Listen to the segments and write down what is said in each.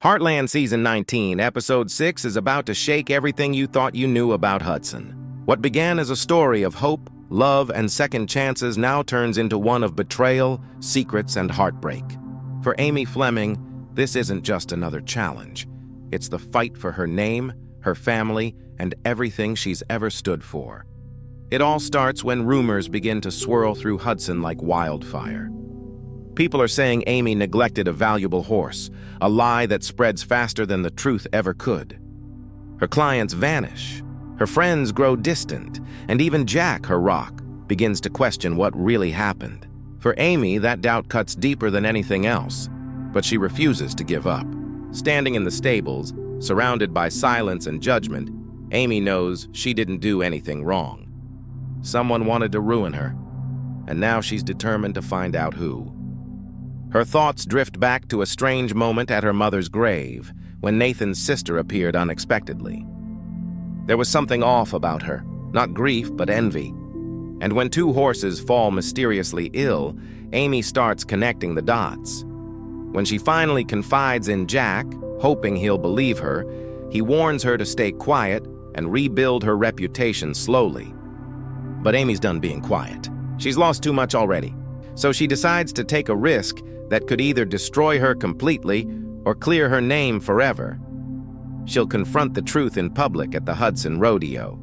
Heartland Season 19, Episode 6 is about to shake everything you thought you knew about Hudson. What began as a story of hope, love, and second chances now turns into one of betrayal, secrets, and heartbreak. For Amy Fleming, this isn't just another challenge. It's the fight for her name, her family, and everything she's ever stood for. It all starts when rumors begin to swirl through Hudson like wildfire. People are saying Amy neglected a valuable horse, a lie that spreads faster than the truth ever could. Her clients vanish, her friends grow distant, and even Jack, her rock, begins to question what really happened. For Amy, that doubt cuts deeper than anything else, but she refuses to give up. Standing in the stables, surrounded by silence and judgment, Amy knows she didn't do anything wrong. Someone wanted to ruin her, and now she's determined to find out who. Her thoughts drift back to a strange moment at her mother's grave, when Nathan's sister appeared unexpectedly. There was something off about her, not grief but envy. And when two horses fall mysteriously ill, Amy starts connecting the dots. When she finally confides in Jack, hoping he'll believe her, he warns her to stay quiet and rebuild her reputation slowly. But Amy's done being quiet. She's lost too much already. So she decides to take a risk that could either destroy her completely or clear her name forever. She'll confront the truth in public at the Hudson Rodeo.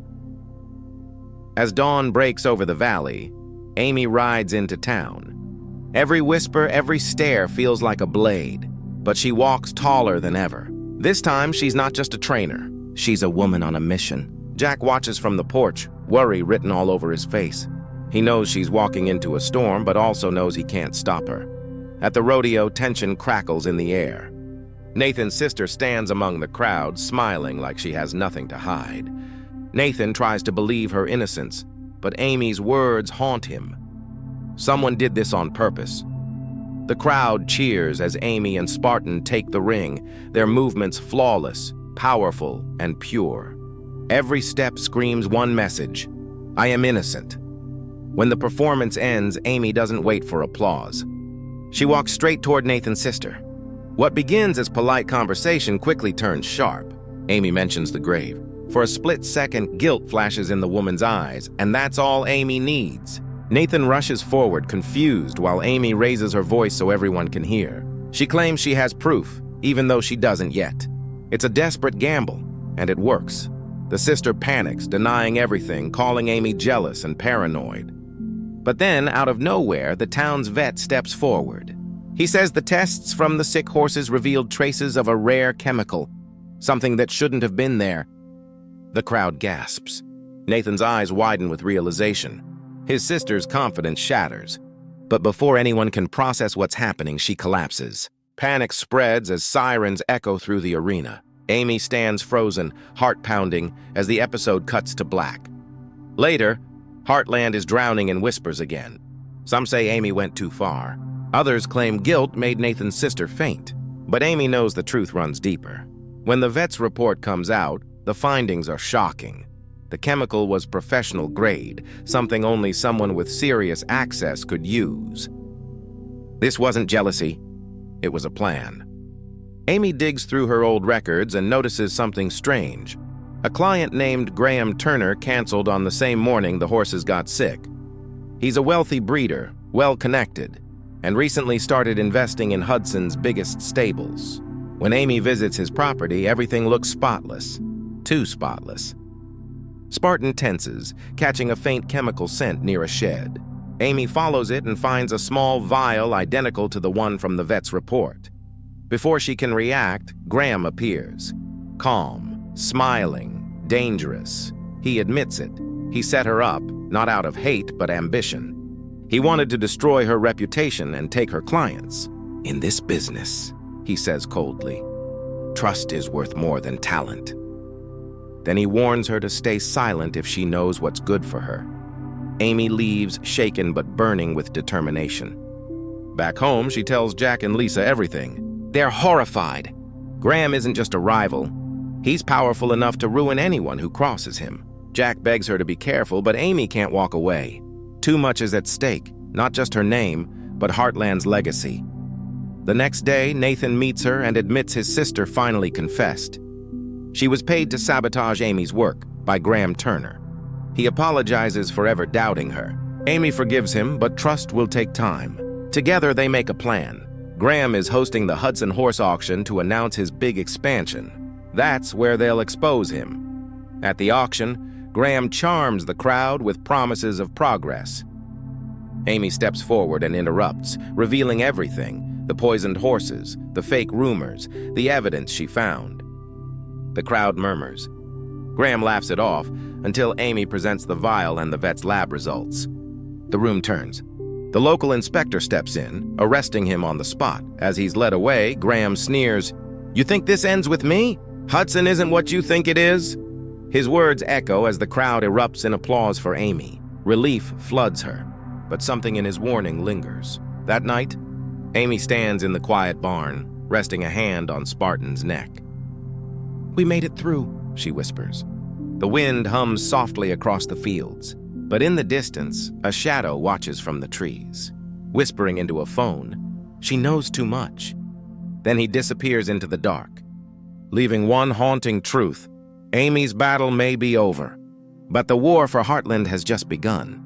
As dawn breaks over the valley, Amy rides into town. Every whisper, every stare feels like a blade, but she walks taller than ever. This time, she's not just a trainer. She's a woman on a mission. Jack watches from the porch, worry written all over his face. He knows she's walking into a storm, but also knows he can't stop her. At the rodeo, tension crackles in the air. Nathan's sister stands among the crowd, smiling like she has nothing to hide. Nathan tries to believe her innocence, but Amy's words haunt him. Someone did this on purpose. The crowd cheers as Amy and Spartan take the ring, their movements flawless, powerful, and pure. Every step screams one message: I am innocent. When the performance ends, Amy doesn't wait for applause. She walks straight toward Nathan's sister. What begins as polite conversation quickly turns sharp. Amy mentions the grave. For a split second, guilt flashes in the woman's eyes, and that's all Amy needs. Nathan rushes forward, confused, while Amy raises her voice so everyone can hear. She claims she has proof, even though she doesn't yet. It's a desperate gamble, and it works. The sister panics, denying everything, calling Amy jealous and paranoid. But then, out of nowhere, the town's vet steps forward. He says the tests from the sick horses revealed traces of a rare chemical, something that shouldn't have been there. The crowd gasps. Nathan's eyes widen with realization. His sister's confidence shatters. But before anyone can process what's happening, she collapses. Panic spreads as sirens echo through the arena. Amy stands frozen, heart pounding, as the episode cuts to black. Later, Heartland is drowning in whispers again. Some say Amy went too far. Others claim guilt made Nathan's sister faint. But Amy knows the truth runs deeper. When the vet's report comes out, the findings are shocking. The chemical was professional grade, something only someone with serious access could use. This wasn't jealousy. It was a plan. Amy digs through her old records and notices something strange. A client named Graham Turner canceled on the same morning the horses got sick. He's a wealthy breeder, well-connected, and recently started investing in Hudson's biggest stables. When Amy visits his property, everything looks spotless. Too spotless. Spartan tenses, catching a faint chemical scent near a shed. Amy follows it and finds a small vial identical to the one from the vet's report. Before she can react, Graham appears. Calm, smiling, dangerous. He admits it. He set her up, not out of hate, but ambition. He wanted to destroy her reputation and take her clients. In this business, he says coldly, trust is worth more than talent. Then he warns her to stay silent if she knows what's good for her. Amy leaves, shaken but burning with determination. Back home, she tells Jack and Lisa everything. They're horrified. Graham isn't just a rival. He's powerful enough to ruin anyone who crosses him. Jack begs her to be careful, but Amy can't walk away. Too much is at stake, not just her name, but Heartland's legacy. The next day, Nathan meets her and admits his sister finally confessed. She was paid to sabotage Amy's work by Graham Turner. He apologizes for ever doubting her. Amy forgives him, but trust will take time. Together, they make a plan. Graham is hosting the Hudson horse auction to announce his big expansion. That's where they'll expose him. At the auction, Graham charms the crowd with promises of progress. Amy steps forward and interrupts, revealing everything: the poisoned horses, the fake rumors, the evidence she found. The crowd murmurs. Graham laughs it off until Amy presents the vial and the vet's lab results. The room turns. The local inspector steps in, arresting him on the spot. As he's led away, Graham sneers, "You think this ends with me? Hudson isn't what you think it is?" His words echo as the crowd erupts in applause for Amy. Relief floods her, but something in his warning lingers. That night, Amy stands in the quiet barn, resting a hand on Spartan's neck. "We made it through," she whispers. The wind hums softly across the fields, but in the distance, a shadow watches from the trees. Whispering into a phone, she knows too much. Then he disappears into the dark, leaving one haunting truth: Amy's battle may be over, but the war for Heartland has just begun.